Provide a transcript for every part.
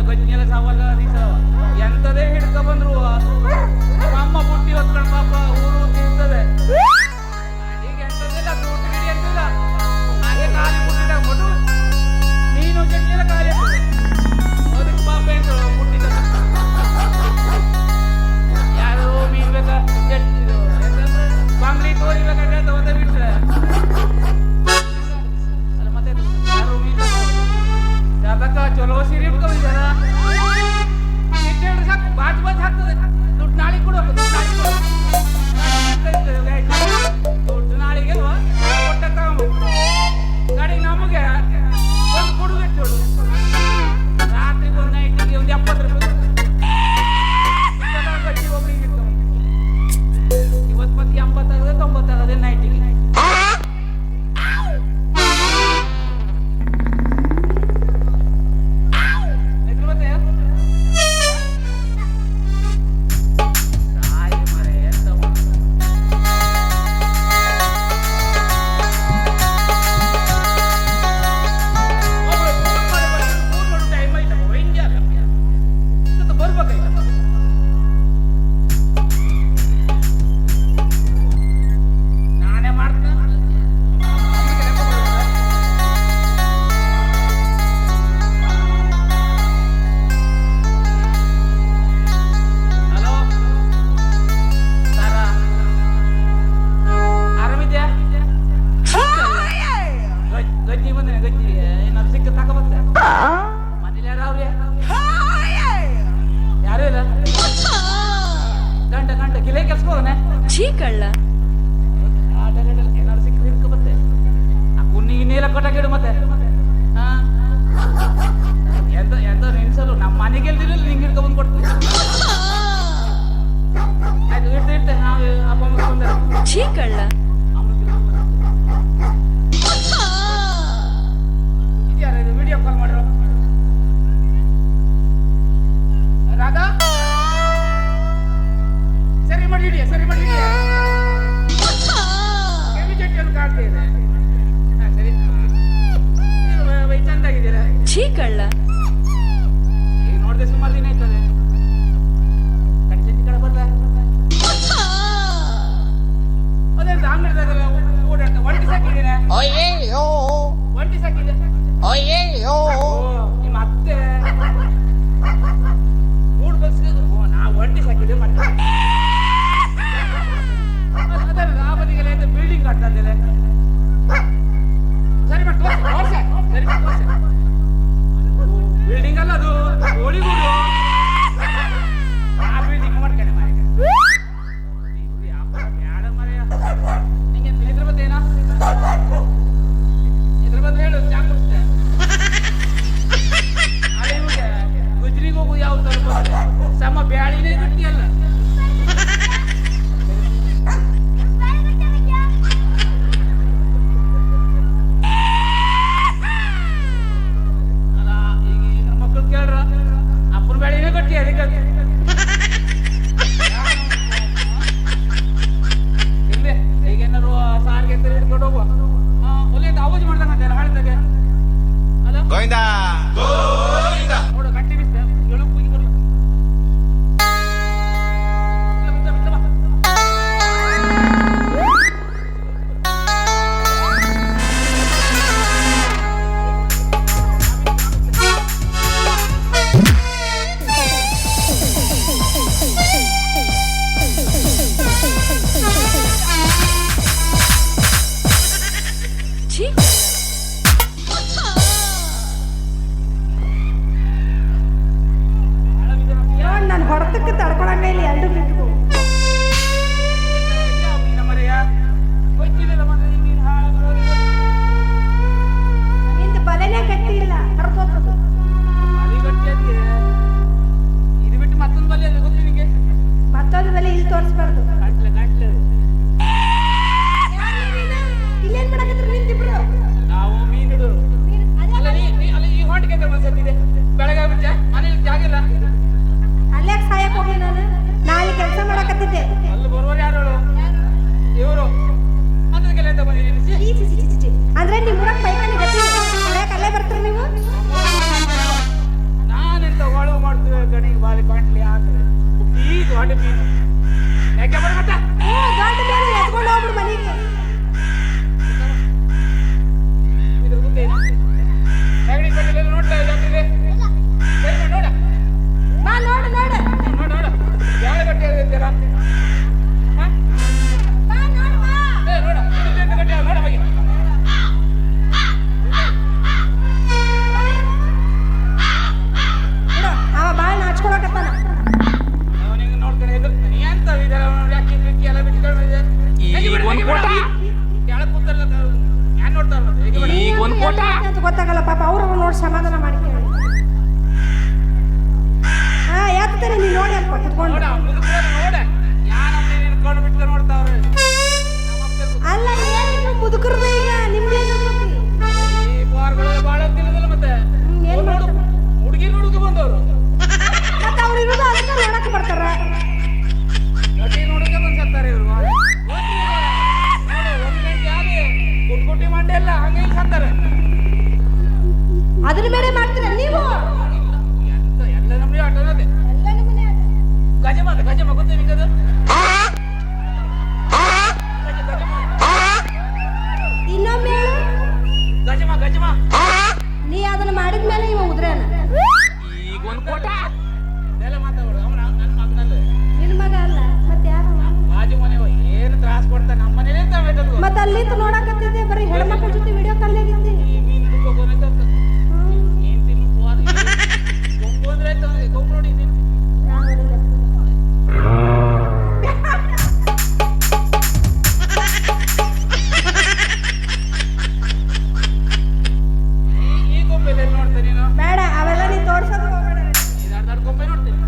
ಗಜ್ಜೆಲ್ಲ ಸವಾಲ ಎಂತದೇ ಹಿಡ್ಕ ಬಂದ್ರು ನಮ್ಮ ಅಮ್ಮ ಬುಟ್ಟಿ ಹೊತ್ಕೊಂಡು ಪಾಪ ಊರು ತಿಂತದೆ ಈಗ ಎಂತದಿಲ್ಲ ದುಡ್ಡು ಗಿಡಿ ಅಂತಿಲ್ಲ ಹಾಗೆ ಖಾಲಿ ಬುಟ್ಟಿದಾಗ ಕೊಟ್ಟು ನೀನು ಗಜ್ಜೆಲ್ಲ ಖಾಲಿ ಅದಕ್ಕೆ ಪಾಪ ಏನು ಮುಟ್ಟಿದ ಯಾರು ಮೀನ್ ಬೇಕಾ ಬಾಂಗ್ಲಿ ತೋರಿಬೇಕಾದ್ರೆ ತಗೋತ ಬಿಟ್ರೆ ಅಲ್ಲ ಮತ್ತೆ ಯಾರು ಮೀನ್ ಅದಕ್ಕ ಚಲೋ ಸೀರೆ ಇಟ್ಕೊಂಡಿದ್ದಾರ ಇಟ್ಟೇಳ್ರಿ ಸಾಕು ಬಾಜ್ ಬಾಜ್ ಆಗ್ತದೆ ದುಡ್ಡು ನಾಳೆ ಕೊಡೋದು ದುಡ್ಡು ನಾಳೆಗೆ ಅಲ್ವಾ ಕೊಟ್ಟ ತಗೊಂಡು ಗಾಡಿಗೆ ನಮಗೆ ಒಂದು ಕೊಡು ಬಿಟ್ಟು ರಾತ್ರಿಗೆ ಒಂದು ನೈಟಿಗೆ ಒಂದು 70 ರೂಪಾಯಿ ಗಟ್ಟಿ ಒಬ್ಬರಿಗೆ ಇವತ್ತು ಮತ್ತೆ 80 ಆಗದೆ 90 ಆಗದೆ ನೈಟಿಗೆ ಬಿಲ್ಡಿಂಗ್ ಅಲ್ಲ ಅದು ಕೋಳಿಗೂಡು ಆ ಬಿಲ್ಡಿಂಗ್ ಮಾಡ್ಕೊಂಡೆ ನಿಂಗೆ ಇದ್ರ ಬತ್ತೇನಾ ಇದ್ರ ಬಂದ್ರೆ ಹೇಳು ಚಾಕ್ ಕೊಡ್ತೆ ಅದೇ ಇವಾಗ ಗುಜ್ರಿಗೆ ಹೋಗು ಯಾವ ಸಮ ಬ್ಯಾಳಿನೇ ಗಟ್ಟಿಯಲ್ಲ ಅಂತ ಗೊತ್ತಾಗಲ್ಲ ಪಾಪ ಅವ್ರನ್ನ ನೋಡಿ ಸಮಾಧಾನ ಮಾಡ್ಕೊಳ್ಳಿ. ಹಾ ಯಾತ್ತಾರೆ ನೀನು ನೋಡಿ ಅಪ್ಪ ಕುತ್ಕೊಂಡು. ಅಲ್ಲ ಏನು ಮುದುಕರ್ದ ಈಗ ನಿಮ್ದೇನು ಹುಡುಗಿ ನೋಡುದು ಬಂದವರು ಮತ್ತೆ ಅವ್ರು ಇರೋದು ಅದಕ್ಕೆ ನೋಡಕ್ಕೆ ಬರ್ತಾರ. ನೋಡಕ್ಕೆ ಬಂದ್ಸತ್ತಾರೆ ಇವರು. ಒಂದ್ ಗಂಟೆ ಆಗಿ ಕುಟ್ಕುಟಿ ಮಂಡೆ ಎಲ್ಲ ಹಂಗೆ ಸತ್ತಾರೆ. ಅದ್ರ ಮೇಲೆ ಮಾಡ್ತೀರ ನೀವು ಎಲ್ಲ ನಮ್ಗೆ ಆಟ ಅನ್ನೋದೆ. ಗಜಮ ಗಜಮ ಗೊತ್ತೇ ನಿಂಗದು ಇನ್ನೊಮ್ಮೆ ಗಜಮ ಗಜಮ ನೀ ಅದನ್ನ ಮಾಡಿದ್ಮೇಲೆ ಇವ ಉದ್ರೇನ ಈಗ ಒಂದು ಕೋಟ ಎಲ್ಲ ಮಾತಾಡೋದು. ಅವನ ನನ್ನ ಮಗನಲ್ಲ ನಿನ್ನ ಮಗ ಅಲ್ಲ ಮತ್ತೆ ಯಾರು ಬಾಜು ಮನೆ ಏನು ತ್ರಾಸ ಕೊಡ್ತಾನೆ. ನಮ್ಮ ಮನೇಲಿ ಮತ್ತೆ ಅಲ್ಲಿಂದ ನೋಡಕತ್ತಿದ್ದೆ ಬರೀ ಹೆಣ್ಮಕ್ಳ ಜೊತೆ ವಿಡಿಯೋ ಕಾಲ್ನಾಗಿದ್ದೆ. ಮೀನು ಕೊಂಬೋನೈತೆ ಏನ್ ತಿನ್ನು ಕೊಂಬೋಂದ್ರೆ ಆಯ್ತು ಕೊಂಬ್ ನೋಡಿ ನೀನು ಈ ಕೊಂಬೆಲ್ಲ ನೋಡ್ತೇನೆ ನೀನು. ಬೇಡ ಅವೆಲ್ಲ ನೀ ತೋರ್ಸೋದು ಹೋಗ್ಬೇಡ. ದೊಡ್ಡ ಕೊಂಬೆ ನೋಡ್ತೀನಿ.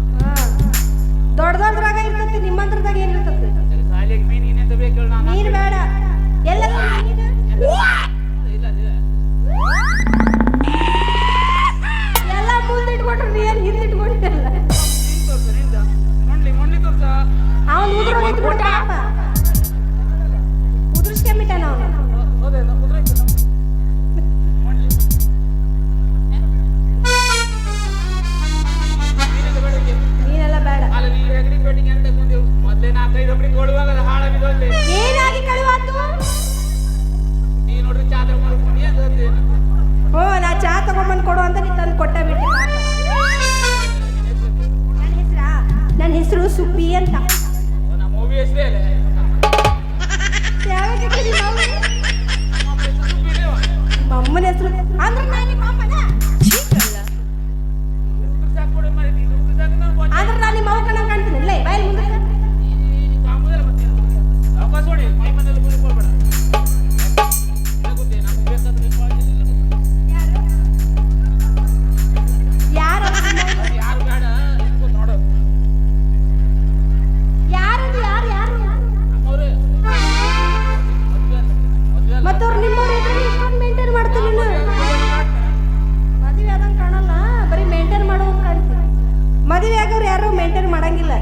ದೊಡ್ಡದ್ರಾಗ ಇರ್ತತಿ ನಿಮ್ಮಂತ್ರದಾಗ ಏನಿರ್ತತಿ. ಸಾಲಿಗೆ ಮೀನು ಇನ್ನೆಂತ ಬೇಕು ಹೇಳ. ನೀನು ಬೇಡ ಎಲ್ಲ ಎಲ್ಲ ಮುಂದೆ ಇಟ್ಕೊಂಡ್ರೆ ನೀ ಏನು ಹಿಂದೆ ಇಟ್ಕೊಂಡಿದ್ದಲ್ಲ. ಅವನು ಉದುರಿಸ್ಕೊಂಬಿಟ್ಟಾನ ಅವನು. ನೀನೆಲ್ಲ ಬೇಡ. ಏನಾಗಿ ಕಳುವಾತು? ಹೋ ನಾ ಚಾ ತಗೊಂಬಂದು ಕೊಡು ಅಂತ ನೀ ತಂದು ಕೊಟ್ಟ ಬಿಟ್ಟು. ನನ್ನ ಹೆಸರು ಸುಬ್ಬಿ ಅಂತ. ಅಮ್ಮನ ಹೆಸರು ಅಂದ್ರೆ ನಾನು ನಿಮ್ಮ ಅಮ್ಮನ ಆದ್ರೆ ನಾನು ನಿಮ್ಮ ಅವ್ವ ಕಾಣ್ತೀನಿ. ಇಲ್ಲ ಬಾಯಿ ಮುಂದೆ ಯಾರು ಯಾರು ಯಾರು ಯಾರು ಮತ್ತವ್ರು ನಿಮ್ಮವ್ರು ಇಷ್ಟೊಂದು ಮೇಂಟೈನ್ ಮಾಡ್ತೀನಿ. ಮದುವೆ ಆದಂಗೆ ಕಾಣಲ್ಲ, ಬರೀ ಮೇಂಟೈನ್ ಮಾಡೋದು ಕಾಣ್ತೀನಿ. ಮದುವೆ ಆಗೋರು ಯಾರು ಮೇಂಟೈನ್ ಮಾಡಂಗಿಲ್ಲ.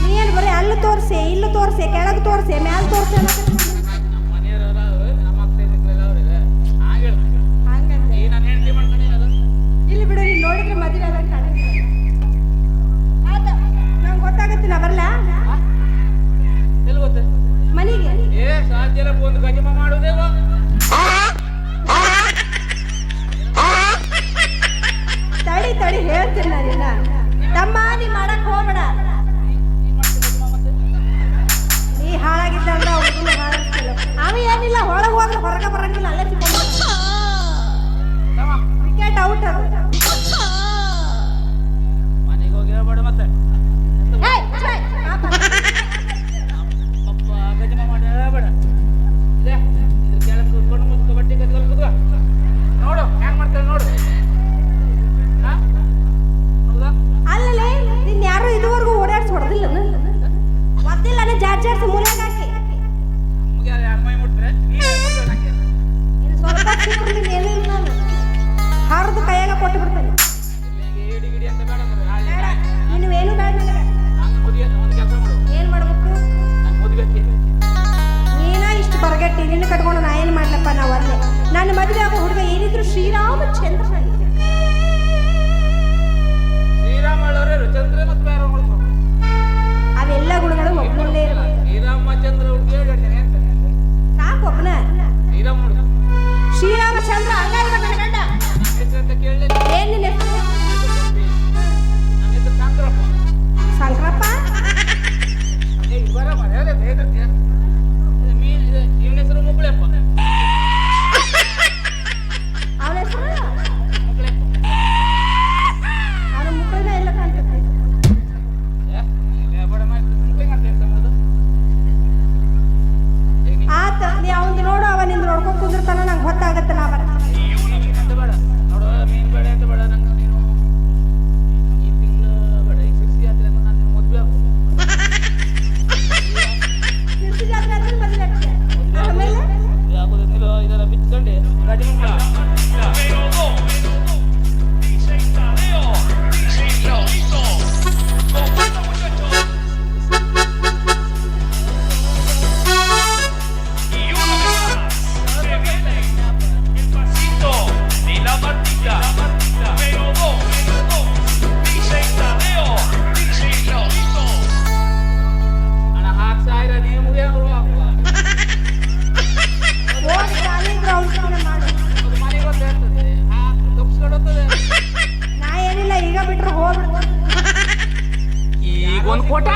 ನೀನು ಬರೀ ಅಲ್ಲಿ ತೋರಿಸಿ ಇಲ್ಲಿ ತೋರಿಸಿ ಕೆಳಗೆ ತೋರಿಸಿ ಮ್ಯಾಲೆ ತೋರಿಸಿ ಇಲ್ಲಿ ಬಿಡು. ನೀನು ನೋಡಿದ್ರೆ ಮದುವೆ ಆದಂಗೆ ಕಾಣಂಗಿಲ್ಲ. ಆಯ್ತು ನಂಗೆ ಗೊತ್ತಾಗತ್ತೆ. ನಾ ಬರಲ್ಲ ಮನೆಗೆ. ಒಂದು ಗಜಮ ಮಾಡುದೇವ ತಡಿ ತಡಿ ಹೇಳ್ತೀನಿ ನಾನಿಲ್ಲ. ತಮ್ಮ ನೀ ಮಾಡಕ್ ಹೋಗ್ಬೇಡ. ನೀ ಹಾಳಾಗಿದ್ದಂದ್ರೆ ಅವ್ರಿಗೂ ಹಾಳಾಗ್ತಿಲ್ಲ. ಅವ ಏನಿಲ್ಲ ಹೊರಗೆ ಹೋದ್ರೆ ಹೊರಗೆ ಬರಂಗಿಲ್ಲ. ಅಲ್ಲೇ ಸಿಕ್ಕೊಂಡು ಕ್ರಿಕೆಟ್ ಔಟ್ ಅದು. ಮನೆಗೆ ಹೋಗಿ ಹೇಳ್ಬೇಡ ಮತ್ತೆ ಗಜಮ ಮಾಡಿ ಹೇಳ್ಬೇಡ. ಇದ್ರ ಕೆಳಗೆ ಕೂತ್ಕೊಂಡು ಮುದ್ಕ ಬಟ್ಟೆ ಕತ್ಕೊಂಡು ಕೂತ್ಕೊ. ನೋಡು ಹ್ಯಾಂಗ್ ಮಾಡ್ತಾರೆ ನೋಡು. ಅಲ್ಲೇ ನಿನ್ ಯಾರು ಇದುವರೆಗೂ ಓಡಾಡ್ಸಿ ಹೊಡೆದಿಲ್ಲ ಒದ್ದಿಲ್ಲ. ಜಾಡ್ಸಿ ಮೂಲೆಗೆ ಹಾಕಿ ಮೈ ಮುಟ್ರೆ ಸ್ವಲ್ಪ ಏನಿಲ್ಲ. ನಾನು ಹರಿದು ಕೈಯಾಗ ಕೊಟ್ಟು ಬಿಡ್ತೇನೆ. ಗಿಡಿ ಗಿಡಿ ಅಂತ ಬೇಡ ನೀನು ಏನು ಬೇಡ ನನಗೆ. ಕೆಲಸ ಮಾಡು. ಏನ್ ಮಾಡ್ಬೇಕು? ಮದುವೆ ನೀನ ಇಷ್ಟು ಬರಗಟ್ಟಿ ನಿನ್ನ ಕಟ್ಕೊಂಡು ನಾ ಏನು ಮಾಡ್ಲಪ್ಪ. ನಾವು ಅಲ್ಲೇ ನನ್ನ ಮದುವೆ ಆಗೋ ಹುಡುಗ ಏನಿದ್ರು ಶ್ರೀರಾಮಚಂದ್ರ ಆಗಿದ್ದೆ. ಶ್ರೀರಾಮ ಹೇಳೋರು ಚಂದ್ರ ಮತ್ತೆ ಯಾರೋ ಮಾಡ್ತಾರೆ. ಅವೆಲ್ಲ ಗುಣಗಳು ಒಬ್ಬನಲ್ಲೇ ಇರಬೇಕು. ಶ್ರೀರಾಮಚಂದ್ರ ಹುಡುಗಿ ಹೇಳ್ತೀನಿ ಅಂತ ಸಾಕು ಒಬ್ಬನ. ಶ್ರೀರಾಮ ಹುಡುಗ ಶ್ರೀರಾಮಚಂದ್ರ ಅಲ್ಲ ಇವಾಗ ಗಂಡ ಅಂತ ಕೇಳಲಿಲ್ಲ. ಏನ್ ನಿನ್ನ ಹೆಸರು? ನನ್ನ ಹೆಸರು ಶಂಕರಪ್ಪ. ಶಂಕರಪ್ಪ ಬರ ಮರ್ಯಾದೆ ಬೇಕಂತ. ಇವನ ಹೆಸರು ಮುಗುಳೆಪ್ಪ. ಅವನ ಹೆಸರು ಅವನ ಮುಕ್ಕಳನ್ನ ಎಲ್ಲ ಕಾಣ್ತೈತೆ. ಆತ ನೀ ಅವನ್ ನೋಡು, ಅವನಿಂದ ನೋಡ್ಕೊಂಡು ಕುಂದಿರ್ತಾನ. ನಂಗೆ ಗೊತ್ತಾಗತ್ತೆ. ಬಿಟ್ರೆ ಹೋಗ್ಬಿಡ್ತು. ಈಗ 1 ಕೋಟ